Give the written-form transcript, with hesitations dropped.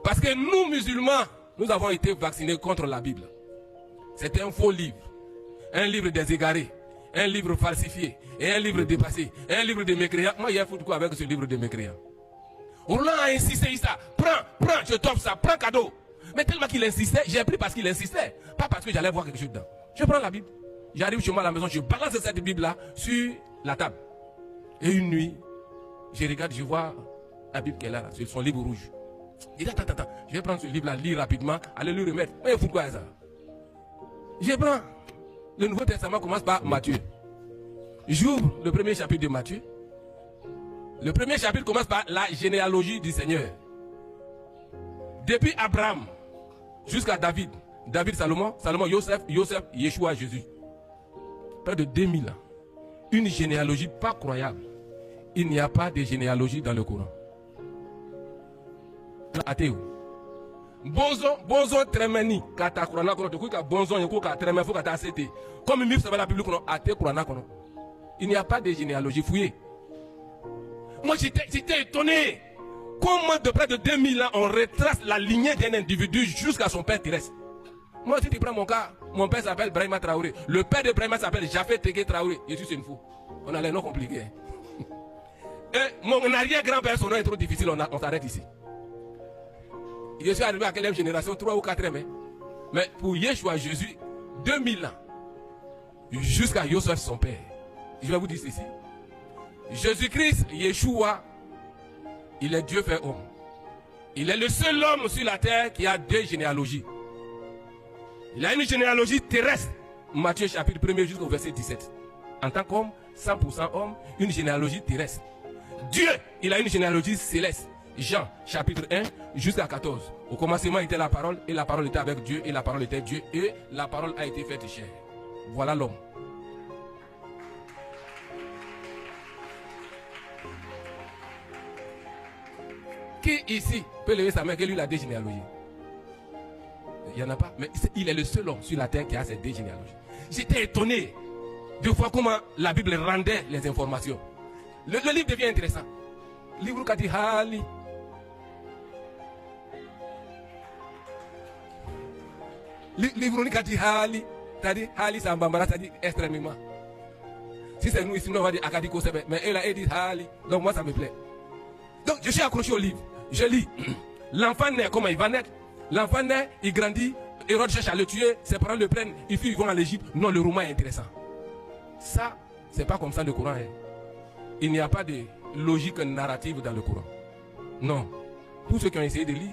Parce que nous, musulmans, nous avons été vaccinés contre la Bible. C'est un faux livre. Un livre des égarés. Un livre falsifié. Et un livre dépassé. Et un livre de mécréants. Moi, il y a foutu quoi avec ce livre de mécréants? Roland a insisté, ça. Prends, je t'offre ça. Prends cadeau. Mais tellement qu'il insistait, j'ai pris parce qu'il insistait. Pas parce que j'allais voir quelque chose dedans. Je prends la Bible. J'arrive chez moi à la maison, je balance cette Bible-là sur la table. Et une nuit, je regarde, je vois la Bible qu'elle a là, sur son livre rouge. Je dis, attends, je vais prendre ce livre-là, lire rapidement, aller lui remettre. Mais il faut quoi ça? Je prends. Le Nouveau Testament commence par Matthieu. J'ouvre le premier chapitre de Matthieu. Le premier chapitre commence par la généalogie du Seigneur. Depuis Abraham jusqu'à David. David, Salomon, Joseph, Yeshua, Jésus. Près de 2000 ans. Une généalogie pas croyable. Il n'y a pas de généalogie dans le Coran. Athée. Bonzon tremeni kata Coran kono to ka bonzon yoko ka tremeni faut kata accepter. Comme il ça va la Bible kono athée Coran kono. Il n'y a pas de généalogie fouillée. Moi j'étais étonné. Comment de près de 2000 ans on retrace la lignée d'un individu jusqu'à son père terrestre. Moi si tu prends mon cas, mon père s'appelle Brahima Traoré. Le père de Brahima s'appelle Jafet Tegué Traoré. Je suis une fou. On a les noms compliqués. Et mon arrière-grand-père, son nom est trop difficile, on s'arrête ici. Je suis arrivé à quelle génération? 3 ou 4 mais pour Yeshua Jésus, 2000 ans. Jusqu'à Joseph son père. Je vais vous dire ceci. Jésus-Christ, Yeshua, il est Dieu fait homme. Il est le seul homme sur la terre qui a 2 généalogies. Il a une généalogie terrestre. Matthieu chapitre 1er jusqu'au verset 17. En tant qu'homme, 100% homme, une généalogie terrestre. Dieu, il a une généalogie céleste. Jean chapitre 1 jusqu'à 14. Au commencement était la parole, et la parole était avec Dieu, et la parole était Dieu, et la parole a été faite chair. Voilà l'homme. Qui ici peut lever sa main que lui a 2 généalogies? Il n'y en a pas, mais il est le seul homme sur la terre qui a ces 2 généalogies. J'étais étonné de voir comment la Bible rendait les informations. Le livre devient intéressant. Livre Kati Hali. Livre Kati Hali. C'est-à-dire Hali Sambambara, c'est-à-dire extrêmement. Si c'est nous ici, on va dire Akadiko Sebe. Mais elle a dit Hali. Donc moi ça me plaît. Donc je suis accroché au livre. Je lis. L'enfant naît, comment il va naître? L'enfant naît, il grandit. Hérode cherche à le tuer. Ses parents le prennent. Ils fuient, ils vont en Égypte. Non, le roman est intéressant. Ça, c'est pas comme ça le Coran est. Il n'y a pas de logique narrative dans le Coran. Non. Tous ceux qui ont essayé de lire.